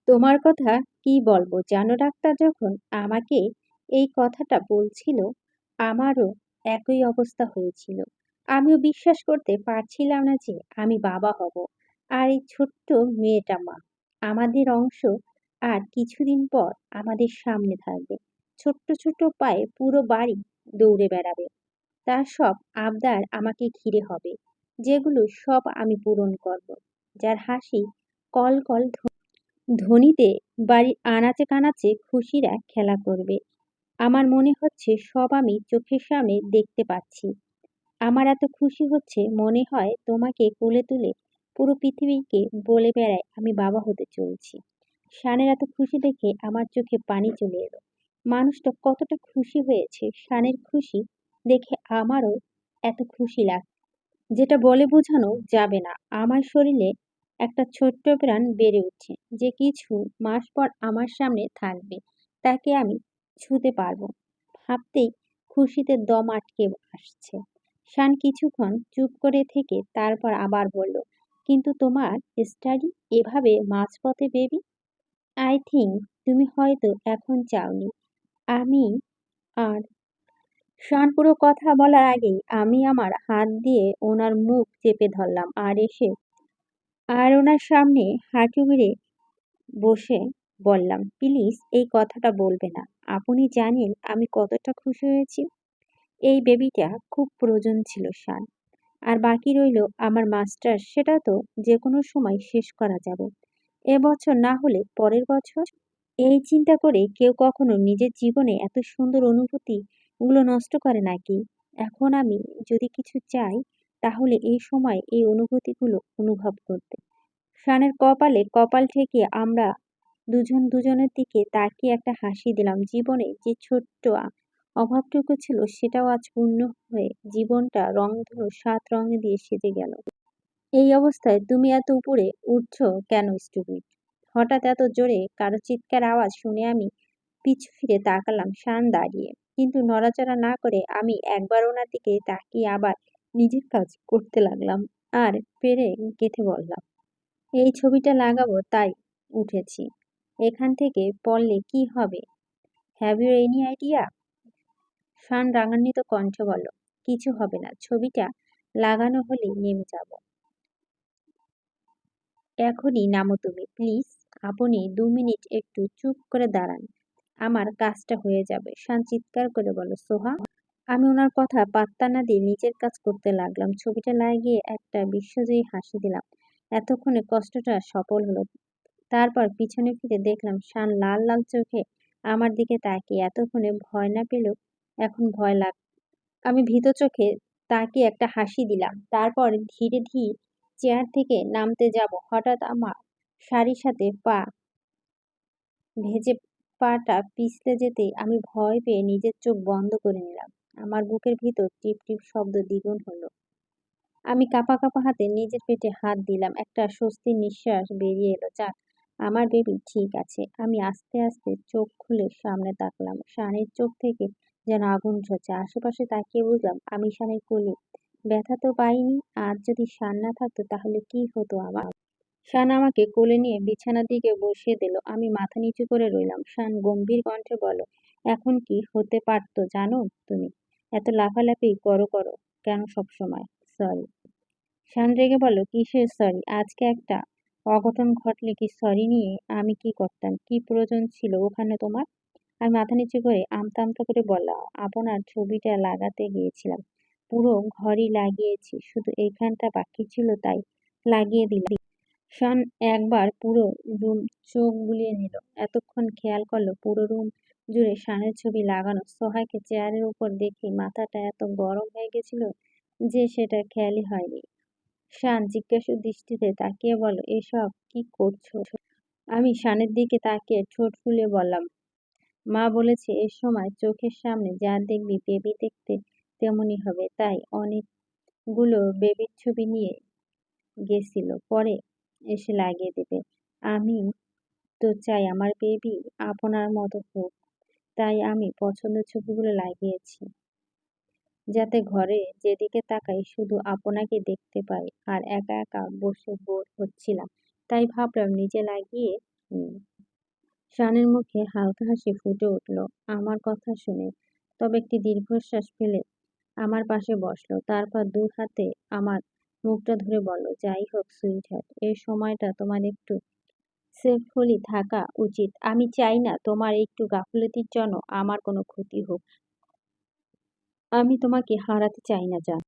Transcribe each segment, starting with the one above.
তোমার কথা কি বলবো জানো, ডাক্তার যখন আমাকে এই কথাটা বলছিল আমারও একই অবস্থা হয়েছিল। আমিও বিশ্বাস করতে পারছিলাম না যে আমি বাবা হব, আর এই ছোট্ট মেয়েটা মা। আমাদের অংশ আর কিছুদিন পর আমাদের সামনে থাকবে, ছোট্ট ছোট্ট পায়ে পুরো বাড়ি দৌড়ে বেড়াবে। তার সব আবদার আমাকে ঘিরে হবে, যেগুলো সব আমি পূরণ করব। যার হাসি কল কল ধ্বনিতে বাড়ির আনাচে কানাচে খুশিরা খেলা করবে। আমার মনে হচ্ছে সব আমি চোখের সামনে দেখতে পাচ্ছি। আমার এত খুশি হচ্ছে, মনে হয় তোমাকে কোলে তুলে পুরো পৃথিবীকে বলে বেড়াই আমি বাবা হতে চলছি। শানের এত খুশি দেখে আমার চোখে পানি চলে এলো। মানুষটা কতটা খুশি হয়েছে, শানের খুশি দেখে আমারও এত খুশি লাগছে, যেটা বলে বোঝানো যাবে না। আমার শরীরে একটা ছোট্ট প্রাণ বেড়ে উঠছে, যে কিছু মাস পর আমার সামনে থাকবে, তাকে আমি ছুঁতে পারবো। ভাবতেই খুশিতে দম আটকে আসছে। শান কিছুক্ষণ চুপ করে থেকে তারপর আবার বলল, কিন্তু তোমার স্টাডি এভাবে মাঝপথে বেবি, আই থিঙ্ক তুমি হয়তো এখন চাওনি। আমি আর শান পুরো কথা বলার আগেই আমি আমার হাত দিয়ে ওনার মুখ চেপে ধরলাম, আর ওনার সামনে হাঁটু গেড়ে বসে বললাম, প্লিজ এই কথাটা বলবে না। আপনি জানেন আমি কতটা খুশি হয়েছি। এই বেবিটা খুব প্রয়োজন ছিল শান। আর বাকি রইল আমার মাস্টার, সেটা তো যে কোনো সময় শেষ করা যাবে, এবছর না হলে পরের বছর। এই চিন্তা করে কেউ কখনো নিজের জীবনে এত সুন্দর অনুভূতি গুলো নষ্ট করে নাকি? এখন আমি যদি কিছু চাই, তাহলে এই সময় এই অনুভূতিগুলো অনুভব করতে। শানের কপালে কপাল ঠেকিয়ে আমরা দুজন দুজনের দিকে তাকিয়ে একটা হাসি দিলাম। জীবনে যে ছোট্ট অভাবটুকু ছিল, সেটাও আজ পূর্ণ হয়ে জীবনটা রংধনু 7 রঙে দিয়ে সেজে গেল। এই অবস্থায় তুমি এত উপরে উঠছো কেন স্টুপিড? হঠাৎ এত জোরে কারো চিৎকার আওয়াজ শুনে আমি পিছু ফিরে তাকালাম। শান দাঁড়িয়ে, কিন্তু নড়াচড়া না করে। আমি একবার ওনার দিকে তাকিয়ে আবার নিজের কাজ করতে লাগলাম, আর পেরে গেথে বললাম, এই ছবিটা লাগাবো তাই উঠেছি। এখান থেকে পড়লে কি হবে? Have you any idea? Shaan রাগান্বিত কণ্ঠে বলল, কিছু হবে না, ছবিটা লাগানো হলেই নেমে যাব। এখনই নামো তুমি, প্লিজ। আপনি 2 মিনিট একটু চুপ করে দাঁড়ান, আমার কাজটা হয়ে যাবে। শান চিৎকার করে বলল, সোহা। আমি ওনার কথা পাত্তা না দিয়ে নিজের কাজ করতে লাগলাম। ছবিটা লাগিয়ে একটা বিশ্বজয়ী হাসি দিলাম। এতক্ষণে কষ্টটা সফল হলো। তারপর পিছনে ফিরে দেখলাম শান লাল লাল চোখে আমার দিকে তাকিয়ে। এতক্ষণে ভয় না পেলেও এখন ভয় লাগ। আমি ভীত চোখে তাকিয়ে একটা হাসি দিলাম। তারপর ধীরে ধীরে চেয়ার থেকে নামতে যাব, হঠাৎ আমার শাড়ির সাথে পা ভেজে পাটা পিছলে যেতেই আমি ভয় পেয়ে নিজের চোখ বন্ধ করে নিলাম। আমার বুকের ভিতর টিপ টিপ শব্দ দ্বিগুণ হলো। আমি কাঁপা কাঁপা হাতে নিজের পেটে হাত দিলাম। একটা স্বস্তির নিঃশ্বাস বেরিয়ে এলো। যাক, আমার বেবি ঠিক আছে। আমি আস্তে আস্তে চোখ খুলে সামনে তাকলাম। শানের চোখ থেকে যেন আগুন ঝরছে। আশেপাশে তাকিয়ে বুঝলাম আমি শানের কোলে। ব্যথা তো পাইনি। আর যদি শান না থাকতো তাহলে কি হতো আমার? শান আমাকে কোলে নিয়ে বিছানার দিকে বসিয়ে দিল। আমি মাথা নিচু করে রইলাম। শান গম্ভীর কণ্ঠে বলল, এখন কি হতে পারতো জানো তুমি? এত লাফালাফি করো কেন সবসময়? সরি। শান রেগে বলল, কিসের সরি? আজকে একটা অঘটন ঘটলে কি সরি নিয়ে আমি কি করতাম? কি প্রয়োজন ছিল ওখানে তোমার? আমি মাথা নিচু করে আমতা আমতা করে বললাম, আপনার ছবিটা লাগাতে গিয়েছিলাম। পুরো ঘরই লাগিয়েছি, শুধু এইখানটা বাকি ছিল তাই লাগিয়ে দিলাম। শান একবার পুরো রুম চোখ বুলিয়ে নিল। এতক্ষণ খেয়াল করলো পুরো রুম জুড়ে শানের ছবি লাগানো। সোহাকে চেয়ারের উপর দেখে মাথাটা এত গরম হয়ে গেছিল যে সেটা খেয়ালই হয়নি। শান জিজ্ঞাসু দৃষ্টিতে তাকিয়ে বলল, এসব কি করছো? আমি শানের দিকে তাকিয়ে ঠোঁট ফুলিয়ে বললাম, মা বলেছে এ সময় চোখের সামনে যা দেখবি বেবি দেখতে তেমনই হবে, তাই অনেকগুলো বেবির ছবি নিয়ে গেছিল, পরে এসে লাগিয়ে দেবে। আমি তো চাই আমার বেবি আপনার মতো হোক, তাই আমি পছন্দের ছবিগুলো লাগিয়েছি, যাতে ঘরে যেদিকে তাকাই শুধু আপনাকে দেখতে পাই। আর একা একা বসে বোর হচ্ছিলাম, তাই ভাবলাম নিজে লাগিয়ে নিই। শানের মুখে হালকা হাসি ফুটে উঠল আমার কথা শুনে। তবে একটি দীর্ঘশ্বাস ফেলে আমার পাশে বসলো। তারপর দু হাতে আমার মুখটা ধরে বলল, যাই হোক সুইটহার্ট, এই সময়টা তোমার একটু সেফলি থাকা উচিত। আমি চাই না তোমার একটু গাফিলতির জন্য আমার কোনো ক্ষতি হোক। আমি তোমাকে হারাতে চাই না, জান।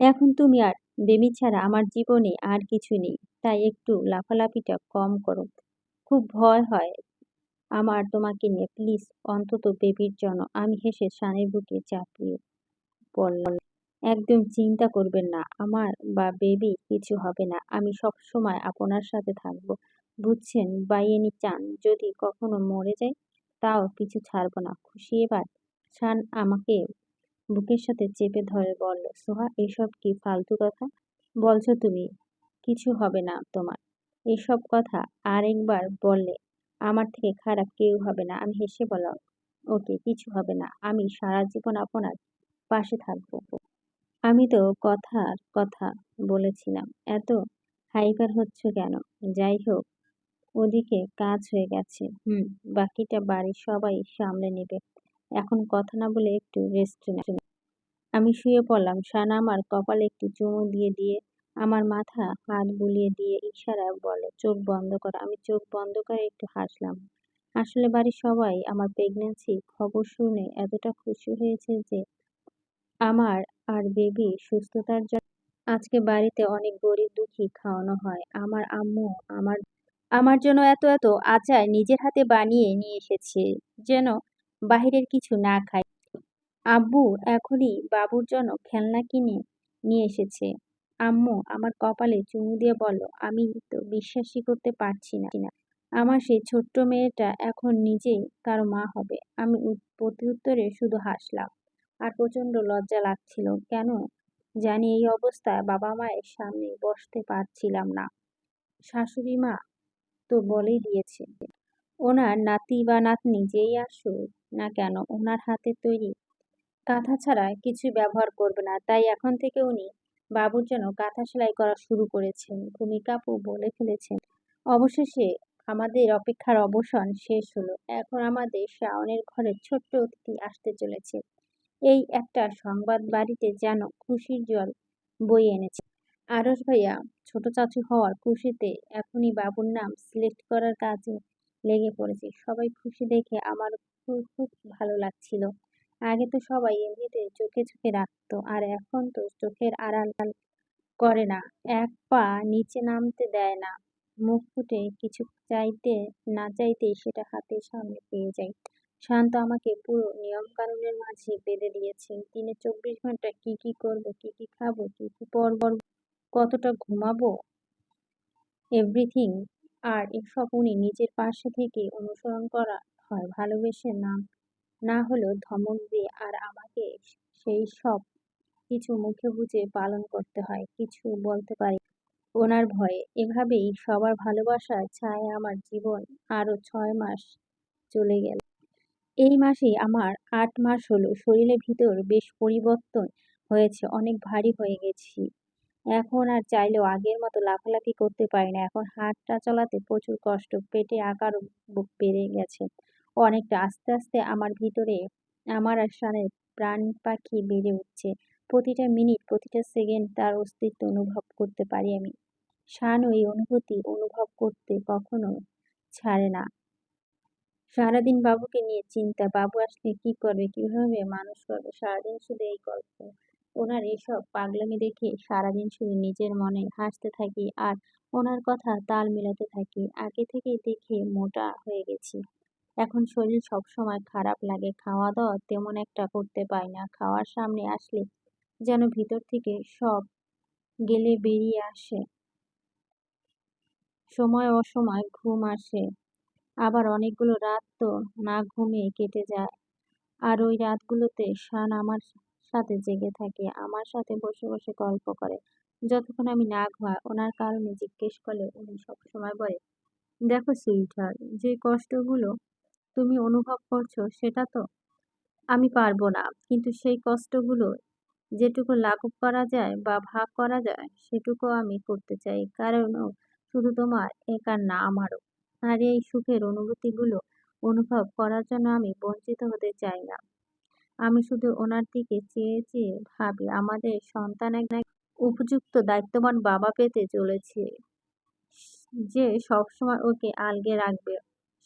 এখন তুমি আর বেবি ছাড়া আমার জীবনে আর কিছু নেই। তাই একটু লাফালাফিটা কম করো। খুব ভয় হয় আমার তোমাকে নিয়ে। প্লিজ, অন্তত বেবির জন্য। আমি হেসে শানের বুকে চাপিয়ে বললাম, একদম চিন্তা করবেন না, আমার বা বেবি কিছু হবে না। আমি সবসময় আপনার সাথে থাকবো, বুঝছেন বাইয়েনি চান। যদি কখনো মরে যাই তাও কিছু ছাড়বো না। খুশি এবার? শান আমাকে বুকের সাথে চেপে ধরে বলল, সোহা, এসব কি ফালতু কথা বলছো তুমি? কিছু হবে না তোমার। এসব কথা আরেকবার বললে আমার থেকে খারাপ কেউ হবে না। আমি হেসে বললাম, ওকে, কিছু হবে না। আমি সারা জীবন আপনার পাশে থাকবো। আমি তো কথার কথা বলেছিলাম। এত হাইপার হচ্ছ কেন? যাই হোক, ওদিকে কাজ হয়ে গেছে। বাকিটা বাড়ির সবাই সামলে নেবে। এখন কথা না বলে একটু রেস্ট নাও। আমি শুয়ে পড়লাম। শান আমার কপালে একটু চুমু দিয়ে দিয়ে আমার মাথা হাত বুলিয়ে দিয়ে ইশারায় বলল, চোখ বন্ধ কর। আমি চোখ বন্ধ করে একটু হাসলাম। আসলে বাড়ির সবাই আমার প্রেগন্যান্সি খবর শুনে এতটা খুশি হয়েছে যে আমার আর বেবির সুস্থতার জন্য আজকে বাড়িতে অনেক গরিব দুঃখী খাওয়ানো হয়। আমার আম্মু আমার আমার জন্য এত এত আচার নিজের হাতে বানিয়ে নিয়ে এসেছে, যেন বাহিরের কিছু না খাই। আব্বু এখনই বাবুর জন্য খেলনা কিনে নিয়ে এসেছে। আম্মু আমার কপালে চুমু দিয়ে বলল, আমি তো বিশ্বাসই করতে পারছি না আমার সেই ছোট্ট মেয়েটা এখন নিজেই কারো মা হবে। আমি প্রত্যুত্তরে শুধু হাসলাম। আর প্রচন্ড লজ্জা লাগছিল। কেন জানি এই অবস্থায় বাবা মায়ের সামনে বসতে পারছিলাম না। শাশুড়ি মা তো বলেই দিয়েছে, ওনার নাতি বা নাতনি যেই আসুক না কেন ওনার হাতের তৈরি কাঁথা ছাড়া কিছুই ব্যবহার করবে না। তাই এখন থেকে উনি বাবুর জন্য কাঁথা সেলাই করা শুরু করেছেন। ভূমিকা আপু বলে ফেলেছেন। অবশেষে আমাদের অপেক্ষার অবসান শেষ হলো। এখন আমাদের শাওনের ঘরে ছোট্ট অতিথি আসতে চলেছে। এই একটা সংবাদ বাড়িতে যেন খুশির জল বয়ে এনেছে। আরশ ভাইয়া ছোট চাচু হওয়ার খুশিতে এখনই বাবুর নাম সিলেক্ট করার কাজে লেগে পড়েছে। সবাই খুশি দেখে আমার খুব খুব ভালো লাগছিল। আগে তো সবাই এমনিতে চোখে চোখে রাখতো, আর এখন তো চোখের আড়াল করে না। এক পা নিচে নামতে দেয় না। মুখ ফুটে কিছু চাইতে না চাইতেই সেটা হাতের সামনে পেয়ে যাই। শান্ত আমাকে পুরো নিয়ম-কানুনের মাঝে বেঁধে দিয়েছে। দিনে ২৪ ঘন্টা কি কি করব, কি কি খাবো, কি কি পরব, কতটা ঘুমাবো, এভরিথিং। আর এসব উনি নিজের পাশে থেকে অনুসরণ করা হয়। ভালোবেসে না না হলেও ধমক দিয়ে, আর আমাকে সেই সব কিছু মুখে বুঝে পালন করতে হয়। কিছু বলতে পারি ওনার ভয়ে। এভাবেই সবার ভালোবাসার ছায়ায় আমার জীবন আরো ৬ মাস চলে গেল। এই মাসেই আমার ৮ মাস হলো। শরীরের ভিতর বেশ পরিবর্তন হয়েছে। অনেক ভারী হয়ে গেছি। এখন আর চাইলেও আগের মতো লাফালাফি করতে পারি না। এখন হাঁটা চলাতে প্রচুর কষ্ট। পেটে আকারও বেড়ে গেছে অনেকটা। আস্তে আস্তে আমার ভিতরে আমার আর শানের প্রাণ পাখি বেড়ে উঠছে। প্রতিটা মিনিট, প্রতিটা সেকেন্ড তার অস্তিত্ব অনুভব করতে পারি আমি। শান ওই অনুভূতি অনুভব করতে কখনো ছাড়ে না। সারাদিন বাবুকে নিয়ে চিন্তা, বাবু আসলে কি করবে, কিভাবে মানুষ করবে, সারাদিন শুধু এই গল্প। ওনার এসব পাগলামি দেখে সারাদিন শুধু নিজের মনে হাসতে থাকি আর ওনার কথা তাল মেলাতে থাকি। আগে থেকেই দেখে মোটা হয়ে গেছি। এখন শরীর সবসময় খারাপ লাগে। খাওয়া দাওয়া তেমন একটা করতে পারি না। খাওয়ার সামনে আসলে যেন ভিতর থেকে সব গেলে বেরিয়ে আসে। সময় অসময় ঘুম আসে, আবার অনেকগুলো রাত তো না ঘুমিয়ে কেটে যায়। আর ওই রাতগুলোতে শান আমার সাথে জেগে থাকে, আমার সাথে বসে বসে গল্প করে। যতক্ষণ আমি না ঘুমাই ওনার কারণে জিজ্ঞেস করলে উনি সবসময় বলে, দেখো সুইটহার্ট, যে কষ্টগুলো তুমি অনুভব করছো সেটা তো আমি পারবো না, কিন্তু সেই কষ্টগুলো যেটুকু লাঘব করা যায় বা ভাগ করা যায় সেটুকু আমি করতে চাই। কারণ ও শুধু তোমার একার না, আমারও। আর এই সুখের অনুভূতিগুলো অনুভব করার জন্য আমি বঞ্চিত হতে চাই না। আমি শুধু ওনার দিকে চেয়ে চেয়ে ভাবি আমাদের সন্তান এক উপযুক্ত দায়িত্ববান বাবা পেতে চলেছে, যে সবসময় ওকে আগলে রাখবে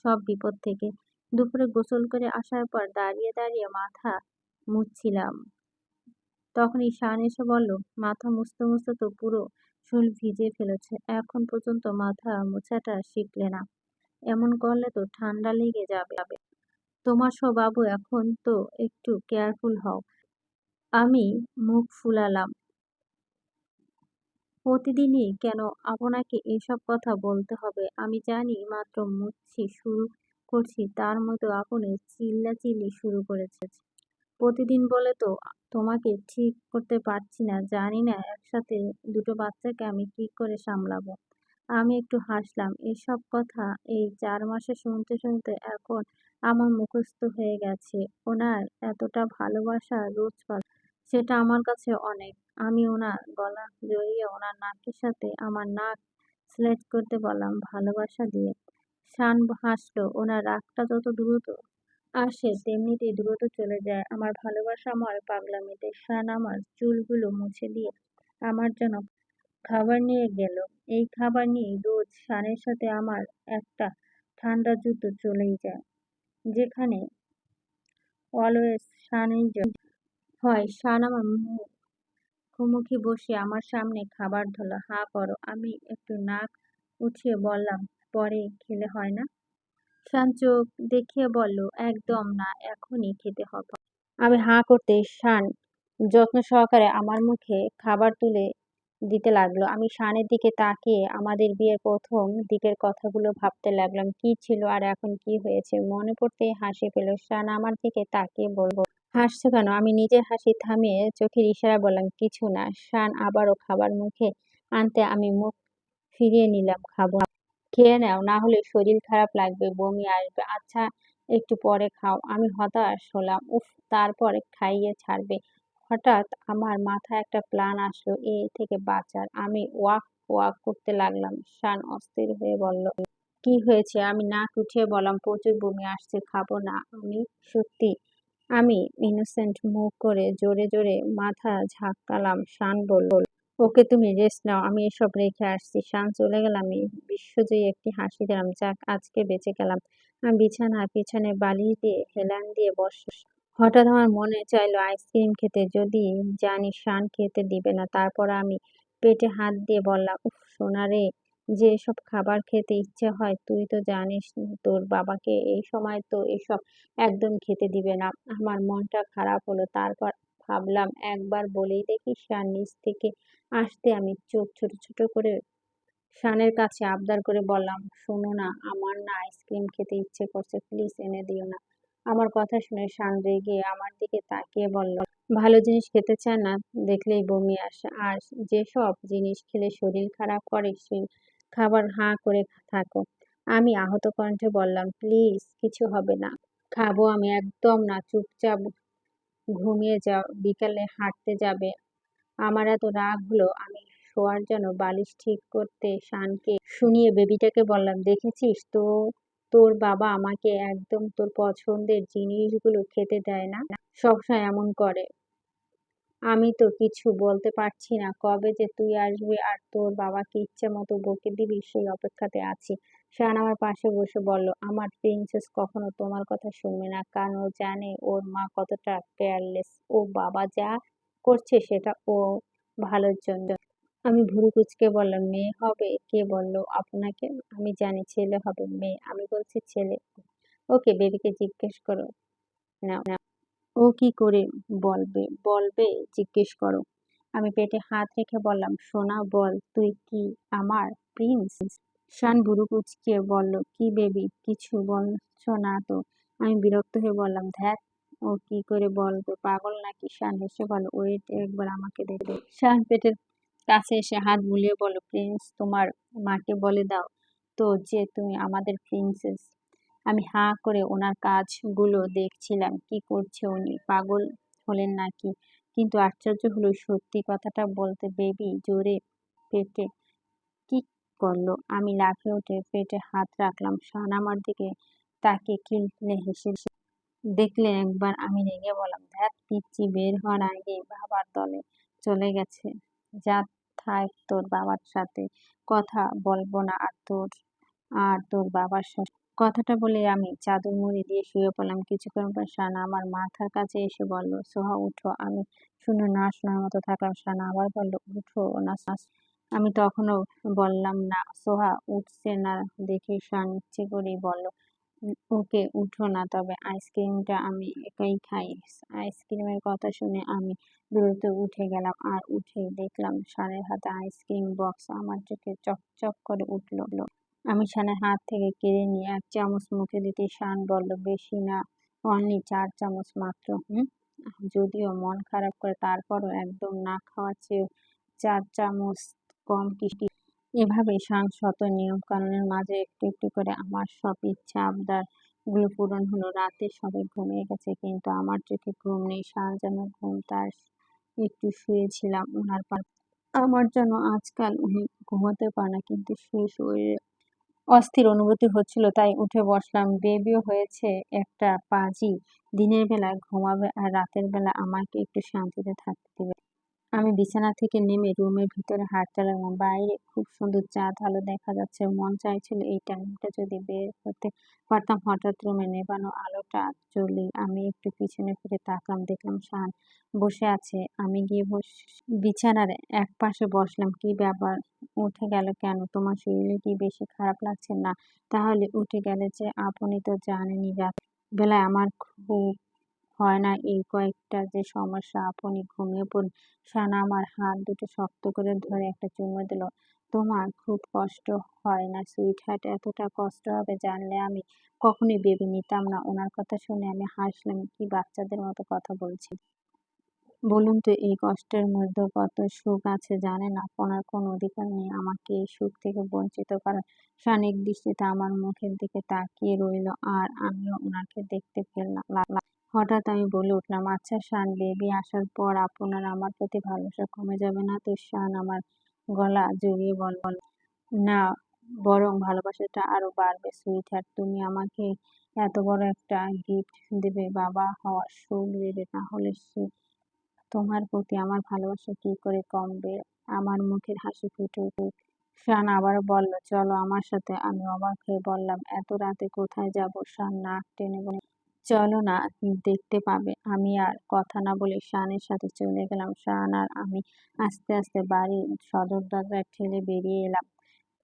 সব বিপদ থেকে। দুপুরে গোসল করে আসার পর দাঁড়িয়ে দাঁড়িয়ে মাথা মুছছিলাম, তখনই শান এসে বলল, মাথা মুছতে মুছতে তো পুরো চুল ভিজে ফেলেছে, এখন পর্যন্ত মাথা মোছাটা শিখলে না। এমন করলে তো ঠান্ডা লেগে যাবে। তোমার বাবু, এখন তো একটু কেয়ারফুল হও। আমি মুখ ফুলালাম। প্রতিদিনই কেন আপনাকে এসব কথা বলতে হবে? আমি জানি মাত্র মুছছি শুরু করছি তার মতো আপনি চিল্লাচিল্লি শুরু করেছে। প্রতিদিন বলে তো তোমাকে ঠিক করতে পারছি না। জানি না একসাথে দুটো বাচ্চাকে আমি কি করে সামলাবো। আমি একটু হাসলাম। এসব কথা এই ৪ মাসে শুনতে শুনতে এখন আমার মুখস্থ হয়ে গেছে। ওনার এতটা ভালোবাসা রোজ পাচ্ছি, সেটা আমার কাছে অনেক। আমি ওনার গলা জড়িয়ে ওনার নাকের সাথে আমার নাক স্লেট করতে বললাম ভালোবাসা দিয়ে। শান হাসলো। ওনার রাগটা যত দ্রুত আসে তেমনিতেই দ্রুত চলে যায় আমার ভালোবাসাময় পাগলামিতে। শান আমার চুলগুলো মুছে দিয়ে আমার জন্য খাবার নিয়ে গেল। এই খাবার নিয়েই রোজ শানের সাথে আমার একটা ঠান্ডা যুদ্ধ চলেই যায়, যেখানে অলওয়েজ শানই হয়। শান আমার মুখোমুখি বসে আমার সামনে খাবার ধরল। হা করো। আমি একটু নাক উঠিয়ে বললাম, পরে খেলে হয় না? শান চোখ দেখিয়ে বলল, একদম না, এখনই খেতে হবে। আমি হাঁ করতেই শান যত্ন সহকারে আমার মুখে খাবার তুলে দিতে লাগলো। আমি শানের দিকে তাকিয়ে আমাদের বিয়ের প্রথম দিকের কথাগুলো ভাবতে লাগলাম। কি ছিল আর এখন কি হয়েছে মনে পড়তেই হাসি পেল। শান আমার দিকে তাকিয়ে বলল, হাসছো কেন? আমি নিজের হাসি থামিয়ে চোখের ইশারা বললাম, কিছু না। শান আবারও খাবার মুখে আনতে আমি মুখ ফিরিয়ে নিলাম, খাবো না। খেয়ে নাও, না হলে শরীর খারাপ লাগবে, বমি আসবে। আচ্ছা, একটু পরে খাও। আমি হতাশ হলাম। উফ, তারপরে খাইয়ে ছাড়বে? হঠাৎ আমার মাথায় একটা প্ল্যান আসলো এ থেকে বাঁচার। আমি ওয়াক ওয়াক করতে লাগলাম। শান অস্থির হয়ে বলল, কি হয়েছে? আমি নাক উঠিয়ে বললাম, প্রচুর বমি আসছে, খাবো না আমি, সত্যি। আমি ইনোসেন্ট মুখ করে জোরে জোরে মাথা ঝাঁকালাম। শান বলল, ওকে, তুমি রেস্ট নাও, আমি এসব রেখে আসছি। শান চলে গেল। আমি বিশ্বজয়ী একটি হাসি দিলাম। যাক, আজকে বেঁচে গেলাম। আমি বিছানার পিছনে বালিশ দিয়ে হেলান দিয়ে হঠাৎ আমার মনে চাইলো আইসক্রিম খেতে, যদি জানি শান খেতে দিবে না। তারপর আমি পেটে হাত দিয়ে বললাম, উফ সোনা রে, যে এসব খাবার খেতে ইচ্ছে হয়, তুই তো জানিস তোর বাবাকে এই সময় তো এসব একদম খেতে দিবে না। আমার মনটা খারাপ হলো। তারপর ভাবলাম একবার বলেই দেখি শান নিচ থেকে আসতে আমি চোখ ছোট ছোট করে শানের কাছে আবদার করে বললাম, শোনো না, আমার না আইসক্রিম খেতে ইচ্ছে করছে, প্লিজ এনে দিও না। আমার কথা শুনে শান রেগে আমার দিকে তাকিয়ে বলল, ভালো জিনিস খেতে চায় না, দেখলেই বমি আসে, আর যেসব জিনিস খেলে শরীর খারাপ করে সেই খাবার হাঁ করে থাকো। আমি আহত কণ্ঠে বললাম, প্লিজ, কিছু হবে না, খাবো আমি। একদম না, চুপচাপ ঘুমিয়ে যাও, বিকালে হাঁটতে যাবে। আমার এত রাগ হলো আমি শোয়ার জন্য বালিশ ঠিক করতে শানকে শুনিয়ে বেবিটাকে বললাম, দেখেছিস তো, তোর বাবা আমাকে একদম তোর পছন্দের জিনিসগুলো খেতে দেয় না, সবসময় এমন করে। আমি তো কিছু বলতে পারছি না। কবে যে তুই আসবি আর তোর বাবাকে ইচ্ছে মতো বকে দিবি সেই অপেক্ষাতে আছি। শান আমার পাশে বসে বলল, আমার প্রিন্সেস কখনো তোমার কথা শুনবে না, কারণ ও জানে ওর মা কতটা কেয়ারলেস। ও বাবা যা করছে সেটা ও ভালোর জন্য। আমি ভুরু কুঁচকে বললাম, মেয়ে হবে? কে বলল আপনাকে? আমি জানি ছেলে হবে। মেয়ে? আমি বলছি ছেলে। ওকে, বেবিকে জিজ্ঞেস করো না, ও কি করে বলবে? বলবে, জিজ্ঞেস করো। আমি পেটে হাত রেখে বললাম, সোনা বল, তুই কি আমার প্রিন্স? শান ভুরু কুঁচকে বলল, কি বেবি, কিছু বলছো না তো? আমি বিরক্ত হয়ে বললাম, ধ্যাত, ও কি করে বলবে, পাগল নাকি? শান হেসে বলল, ওয়েট, একবার আমাকে দেখে। শান পেটের কাছে এসে হাত বুলিয়ে বলল, প্রিন্স, তোমার মাকে বলে দাও তো যে তুমি আমাদের প্রিন্সেস। আমি হাঁ করে ওনার কাজগুলো দেখছিলাম। কি করছে উনি? পাগল হলেন নাকি? কিন্তু আশ্চর্য হলো, সত্যি কথাটা বলতে বেবি জোরে পেটে কি করলো। আমি লাফিয়ে উঠে পেটে হাত রাখলাম। শান আমার দিকে তাকিয়ে খিলখিলে হেসে দেখলেন একবার। আমি রেগে বললাম, ধ্যাত পিচ্চি, বের হওয়ার আগেই বাবার দলে চলে গেছে। যা, থাক, তোর বাবার সাথে কথা বলবো না আর তোর বাবার সাথে। কথাটা বলে আমি চাদর মুড়ি দিয়ে শুয়ে পড়লাম। কিছুক্ষণ পর শানা আমার মাথার কাছে এসে বলল, সোহা উঠো। আমি শুনে না শোনার মতো থাকলাম। শানা আবার বলল, উঠো না। আমি তখনও বললাম না। সোহা উঠছে না দেখে শান ইচ্ছে করেই বলল, ওকে উঠো না, তবে আইসক্রিমটা আমি একাই খাই। আইসক্রিমের কথা শুনে আমি দ্রুত উঠে গেলাম, আর উঠেই দেখলাম শানের হাতে আইসক্রিম বক্স। আমার চোখে চকচক করে উঠল। আমি শানের হাত থেকে কেড়ে নিয়ে এক চামচ মুখে দিতে শান বলল, বেশি না, অনলি 4 চামচ মাত্র। যদিও মন খারাপ করে, তারপরও একদম না খাওয়ার চেয়েও 4 চামচ কম কি? এভাবেই শত নিয়ম কানুনের মাঝে একটু একটু করে আমার সব ইচ্ছা আবদার গুলো পূরণ হলো। রাতে সবাই ঘুমিয়ে গেছে, কিন্তু আমার চোখে ঘুম নেই। যেন ঘুম তার একটু শুয়েছিলাম ওনার আমার জন্য আজকাল উনি ঘুমাতে পারে না, কিন্তু শুয়ে শরীরে অস্থির অনুভূতি হচ্ছিল। তাই উঠে বসলাম। বেবিও হয়েছে একটা পাজি, দিনের বেলায় ঘুমাবে আর রাতের বেলা আমাকে একটু শান্তিতে থাকতে দেবে। আমি বিছানা থেকে নেমে রুমের ভিতরে হাঁটতে লাগলাম। বাইরে খুব সুন্দর চাঁদ আলো দেখা যাচ্ছে। মন চাইছিল এই টাইমটা যদি বের হতে পারতাম। হঠাৎ রুমে নেভানো আলোটা জ্বললেই আমি একটু পিছনে ফিরে তাকলাম। দেখলাম শান বসে আছে। আমি গিয়ে বিছানার এক পাশে বসলাম। কি ব্যাপার, উঠে গেল কেন? তোমার শরীরে কি বেশি খারাপ লাগছে? না, তাহলে উঠে গেলে যে? আপনি তো জানেনই রাত বেলায় আমার খুব হয় না এই কয়েকটা যে সমস্যা। আপনি ঘুমিয়ে পড়ুন। শানা আমার হাত দুটো শক্ত করে ধরে একটা চুমু দিল। তোমার খুব কষ্ট হয় না সুইট হার্ট? এতটা কষ্ট হবে জানলে আমি কখনোই ভেবে নিতাম না। ওনার কথা শুনে আমি হাসলাম। কি বাচ্চাদের মতো কথা বলছি? বলুন তো, এই কষ্টের মধ্যেও কত সুখ আছে জানেন? আপনার কোনো অধিকার নেই আমাকে এই সুখ থেকে বঞ্চিত করার। শান দৃষ্টিতে আমার মুখের দিকে তাকিয়ে রইল, আর আমিও ওনাকে দেখতে পেলাম। হঠাৎ আমি বলে উঠলাম, আচ্ছা শান, বেবি আসার পর আপনার আমার প্রতি ভালোবাসা কমে যাবে না তো? শান আমার গলা জড়িয়ে বলল, না, বরং ভালোবাসাটা আরো বাড়বে। সুইট হার্ট, তুমি আমাকে এত বড় একটা গিফট দেবে, বাবা হওয়ার সুখ দেবে, তাহলে সে তোমার প্রতি আমার ভালোবাসা কি করে কমবে? আমার মুখের হাসি ফুটে উঠল। শান আবার বলল, চলো আমার সাথে। আমি অবাক হয়ে বললাম, এত রাতে কোথায় যাব? শান নাক টেনে বলল, চলো না, দেখতে পাবে। আমি আর কথা না বলে শানের সাথে চলে গেলাম। শান আর আমি আস্তে আস্তে বাড়ির সদর দরজায় ঠেলে বেরিয়ে এলাম।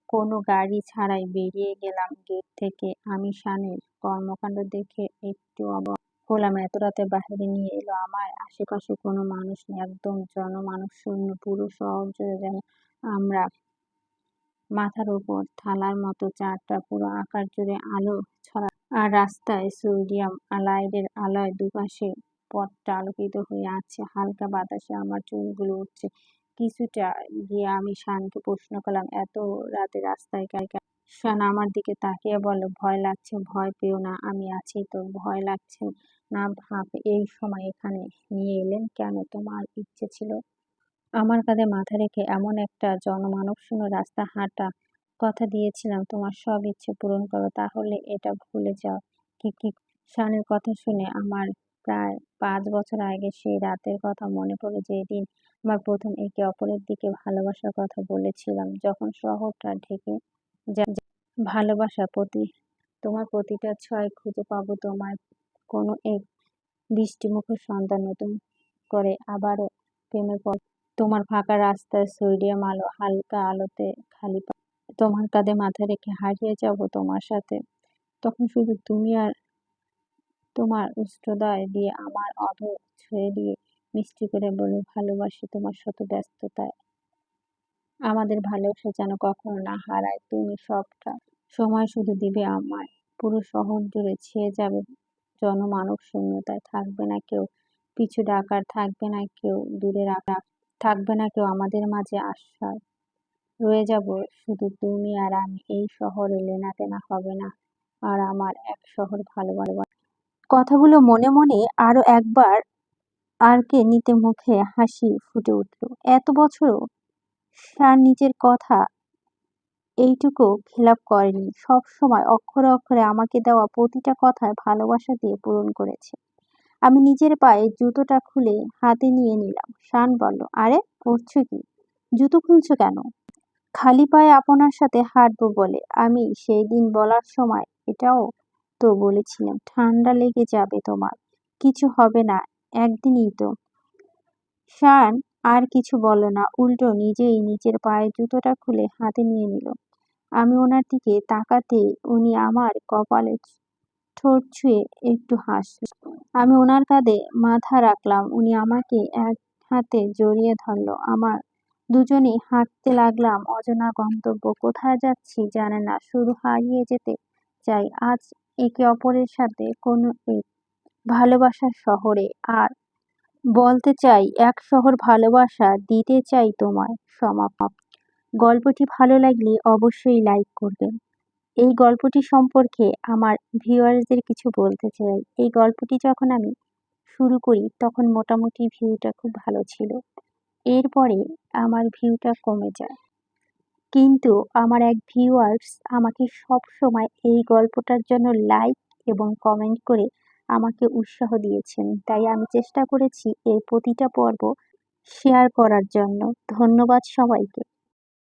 কোনো গাড়ি ছাড়াই বেরিয়ে গেলাম গেট থেকে। আমি শানের কর্মকাণ্ড দেখে একটু অবাক হলাম। এত রাতে বাইরে নিয়ে এলো আমায়। আশেপাশে কোনো মানুষ নেই, একদম জনমানব শূন্য। পুরো শহর জুড়ে যেন আমরা মাথার উপর থালার মতো চারটা, পুরো আকাশ জুড়ে আলো ছড়া। আর রাস্তায় সোডিয়াম লাইটের আলোয় দুপাশে পথটা আলোকিত হয়ে আছে। হালকা বাতাসে আমার চুলগুলো উঠছে। কিছুটা গিয়ে আমি শানকে প্রশ্ন করলাম, এত রাতে রাস্তায় কেন? শান আমার দিকে তাকিয়ে বলল, ভয় লাগছে। ভয় পেও না, আমি আছি তো। ভয় লাগছে না ভাব, এই সময় এখানে নিয়ে এলেন কেন? তোমার ইচ্ছে ছিল আমার কাঁধে মাথা রেখে এমন একটা জনমানবশূন্য রাস্তা হাঁটা। কথা দিয়েছিলাম তোমার সব ইচ্ছে পূরণ করো। তাহলে এটা ভুলে যাও। কি? শানের কথা শুনে আমার প্রায় 5 বছর আগে সেই রাতের কথা মনে পড়ে, যেদিন আমার প্রথম একে অপরের দিকে ভালোবাসার কথা বলেছিলাম। যখন শহরটা ঢেকে ভালোবাসা তোমার প্রতিটা ছয় খুঁজে পাবো তোমার কোনো এক বৃষ্টিমুখর সন্ধ্যা, নতুন করে আবারও প্রেমে পড়। তোমার ফাঁকা রাস্তায় সোডিয়াম আলো, হালকা আলোতে খালি তোমার কাঁধে মাথা রেখে হারিয়ে যাব তোমার সাথে। তখন শুধু তুমি আর তোমার উষ্ঠদয় দিয়ে আমার অধর ছুঁয়ে দিয়ে মিষ্টি করে বলে, ভালোবাসি। তোমার শত ব্যস্ততায় আমাদের ভালোবাসা যেন কখনো না হারায়। তুমি সবটা সময় শুধু দিবে আমায়। পুরো শহর জুড়ে ছেয়ে যাবে জনমানব শূন্যতায়। থাকবে না কেউ পিছু ডাকার, থাকবে না কেউ দূরে রাখা, থাকবে না কেউ আমাদের মাঝে আশ্রয়। রয়ে যাব শুধু তুমি আর আমি। এই শহরে লেনাদেনা হবে না আর আমার এক শহর ভালোবাসা। কথাগুলো মনে মনে আরো একবার আরকে নিতে মুখে হাসি ফুটে উঠল। এত বছরও শান নিজের কথা এইটুকু খেলাপ করেনি। সবসময় অক্ষরে অক্ষরে আমাকে দেওয়া প্রতিটা কথায় ভালোবাসা দিয়ে পূরণ করেছে। আমি নিজের পায়ে জুতোটা খুলে হাতে নিয়ে নিলাম। শান বলল, আরে করছো কি? জুতো খুলছো কেন? খালি পায়ে আপনার সাথে হাঁটবো বলে। আমি সেই দিন বলার সময় এটাও তো বলেছিলাম, ঠান্ডা লেগে যাবে তোমার। কিছু হবে না, একদিনই তো। শান আর কিছু বলল না, উল্টো নিজেই নিজের পায়ের জুতোটা খুলে হাতে নিয়ে নিল। আমি ওনার দিকে তাকাতেই উনি আমার কপালে ঠোঁট ছুঁয়ে একটু হাসলেন। আমি ওনার কাঁধে মাথা রাখলাম। উনি আমাকে এক হাতে জড়িয়ে ধরলো। আমার দুজনেই হাঁটতে লাগলাম অজানা গন্তব্য। কোথায় যাচ্ছি জানে না, শুধু হারিয়ে যেতে চাই আজ একে অপরের সাথে কোনো এক ভালোবাসার শহরে। আর বলতে চাই, এক শহর ভালোবাসা দিতে চাই তোমায়। সমাপ্ত। গল্পটি ভালো লাগলে অবশ্যই লাইক করবেন। এই গল্পটি সম্পর্কে আমার ভিউয়ার্সদের কিছু বলতে চাই। এই গল্পটি যখন আমি শুরু করি তখন মোটামুটি ভিউটা খুব ভালো ছিল। এরপরে আমার ভিউটা কমে যায়। কিন্তু আমার এক ভিউয়ার্স আমাকে সবসময় এই গল্পটার জন্য লাইক এবং কমেন্ট করে আমাকে উৎসাহ দিয়েছেন। তাই আমি চেষ্টা করেছি এর প্রতিটা পর্ব শেয়ার করার জন্য। ধন্যবাদ সবাইকে।